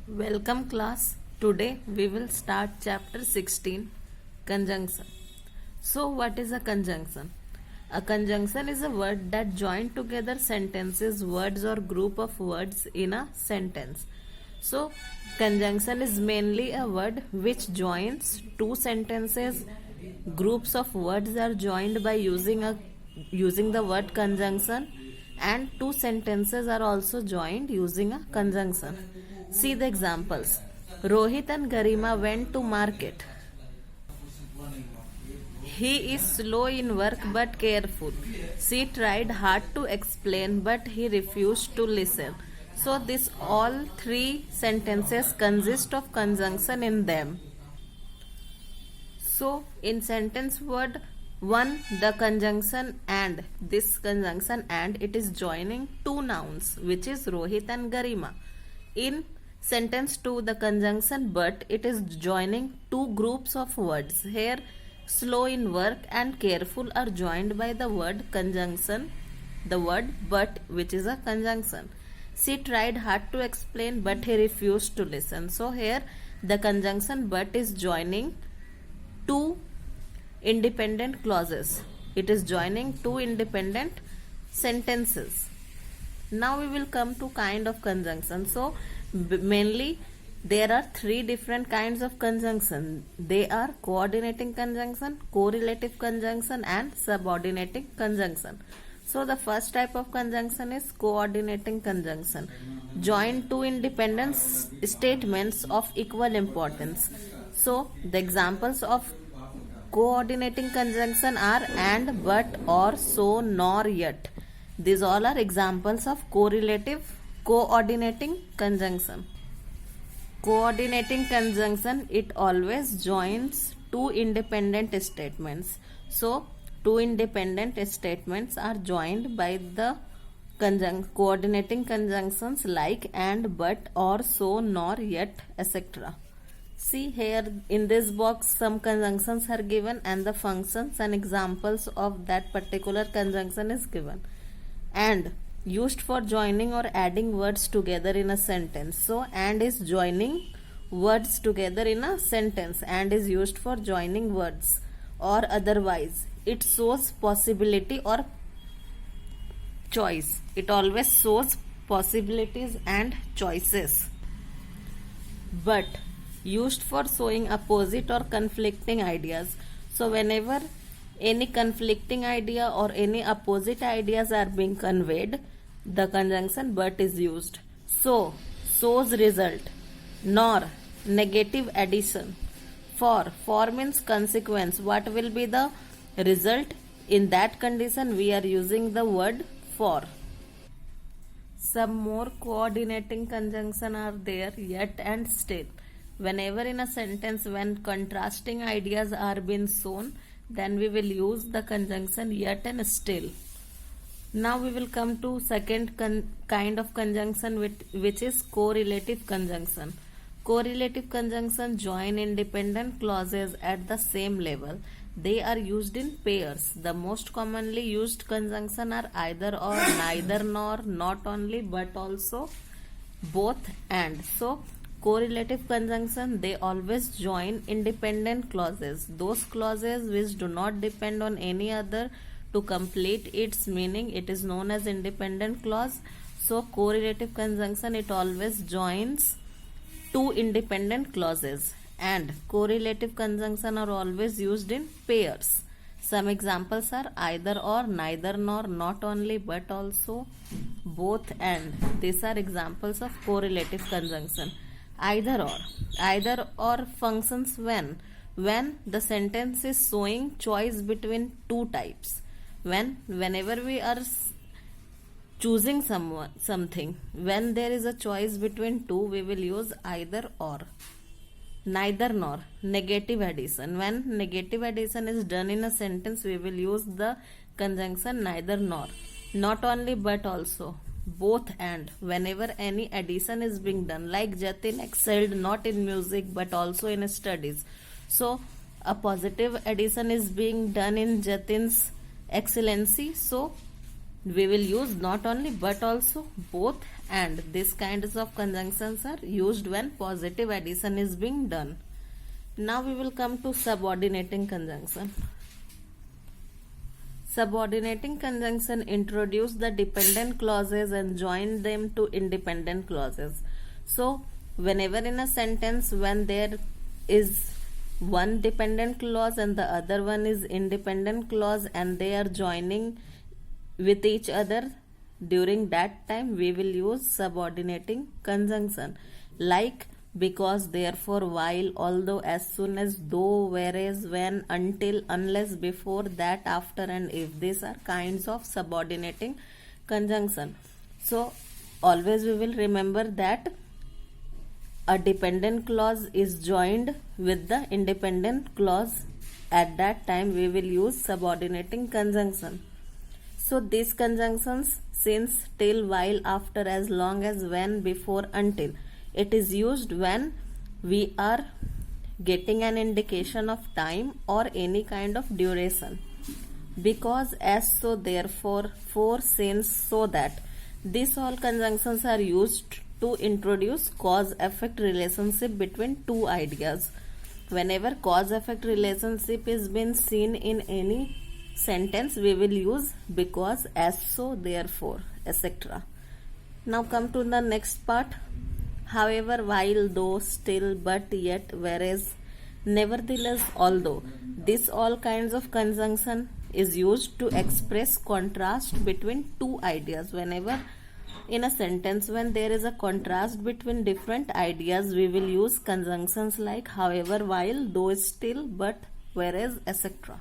Welcome class. Today we will start chapter 16 conjunction. So what is a conjunction? A conjunction is a word that join together sentences, words or group of words in a sentence. So conjunction is mainly a word which joins two sentences. Groups of words are joined by using the word conjunction, and two sentences are also joined using a conjunction. See the examples. Rohit and Garima went to market. He is slow in work but careful. She tried hard to explain but he refused to listen. So this all three sentences consist of conjunction in them. So in sentence word 1, the conjunction and, this conjunction and, it is joining two nouns which is Rohit and Garima. In sentence 2, the conjunction but, it is joining two groups of words. Here slow in work and careful are joined by the word conjunction, the word but, which is a conjunction. She tried hard to explain but he refused to listen. So here the conjunction but is joining two independent clauses. It is joining two independent sentences. Now we will come to kind of conjunction. So mainly there are three different kinds of conjunction. They are coordinating conjunction, correlative conjunction and subordinating conjunction. So the first type of conjunction is coordinating conjunction. Join two independent statements of equal importance. So the examples of coordinating conjunction are and, but, or, so, nor, yet. These all are examples of correlative coordinating conjunction. Coordinating conjunction, it always joins two independent statements. So two independent statements are joined by the coordinating conjunctions like and, but, or, so, nor, yet, etc. See here in this box some conjunctions are given and the functions and examples of that particular conjunction is given. And used for joining or adding words together in a sentence. So and is joining words together in a sentence. And is used for joining words or otherwise. It shows possibility or choice. It always shows possibilities and choices. But used for showing opposite or conflicting ideas. So whenever any conflicting idea or any opposite ideas are being conveyed, the conjunction but is used. So shows result, nor negative addition. For means consequence. What will be the result? In that condition we are using the word for. Some more coordinating conjunction are there, yet and still. Whenever in a sentence when contrasting ideas are being shown, then we will use the conjunction yet and still. Now we will come to second kind of conjunction which is correlative conjunction. Correlative conjunction join independent clauses at the same level. They are used in pairs. The most commonly used conjunction are either or, neither nor, not only but also, both and. So correlative conjunction, they always join independent clauses. Those clauses which do not depend on any other to complete its meaning, it is known as independent clause. So correlative conjunction, it always joins two independent clauses. And correlative conjunction are always used in pairs. Some examples are either or, neither nor, not only but also, both and. These are examples of correlative conjunction. Either or functions when the sentence is showing choice between two types. Whenever we are choosing something, when there is a choice between two, we will use either or. Neither nor, negative addition. When negative addition is done in a sentence, we will use the conjunction neither nor. Not only but also, both and. Whenever any addition is being done, like Jatin excelled not in music but also in studies. So a positive addition is being done in Jatin's excellency. So we will use not only but also both, and these kinds of conjunctions are used when positive addition is being done. Now we will come to subordinating conjunction. Subordinating conjunction introduce the dependent clauses and join them to independent clauses. So whenever in a sentence when there is one dependent clause and the other one is independent clause and they are joining with each other, during that time we will use subordinating conjunction, like because, therefore, while, although, as soon as, though, whereas, when, until, unless, before, that, after, and if. These are kinds of subordinating conjunction. So always we will remember that a dependent clause is joined with the independent clause. At that time we will use subordinating conjunction. So these conjunctions, since, till, while, after, as long as, when, before, until, it is used when we are getting an indication of time or any kind of duration. Because, as, so, therefore, for, since, so that. These all conjunctions are used to introduce cause-effect relationship between two ideas. Whenever cause-effect relationship is been seen in any sentence, we will use because, as, so, therefore, etc. Now come to the next part. However, while, though, still, but, yet, whereas, nevertheless, although. This all kinds of conjunction is used to express contrast between two ideas. Whenever in a sentence when there is a contrast between different ideas, we will use conjunctions like however, while, though, still, but, whereas, etc.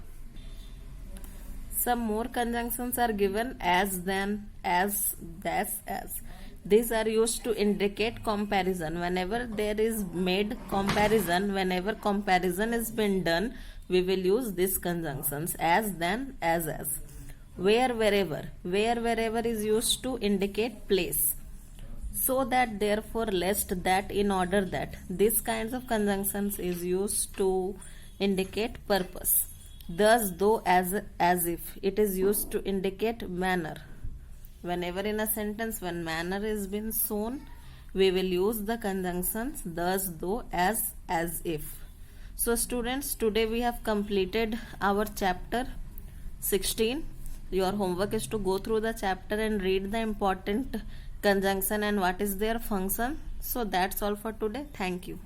Some more conjunctions are given: as, then, as, thus, as. These are used to indicate comparison. Whenever there is made comparison, whenever comparison is been done, we will use these conjunctions: as, then, as. Where, wherever. Where, wherever is used to indicate place. So that, therefore, lest, that, in order that. These kinds of conjunctions is used to indicate purpose. Thus, though, as if. It is used to indicate manner. Whenever in a sentence when manner is been shown, we will use the conjunctions thus, though, as if. So students, today we have completed our chapter 16. Your homework is to go through the chapter and read the important conjunction and what is their function. So that's all for today. Thank you.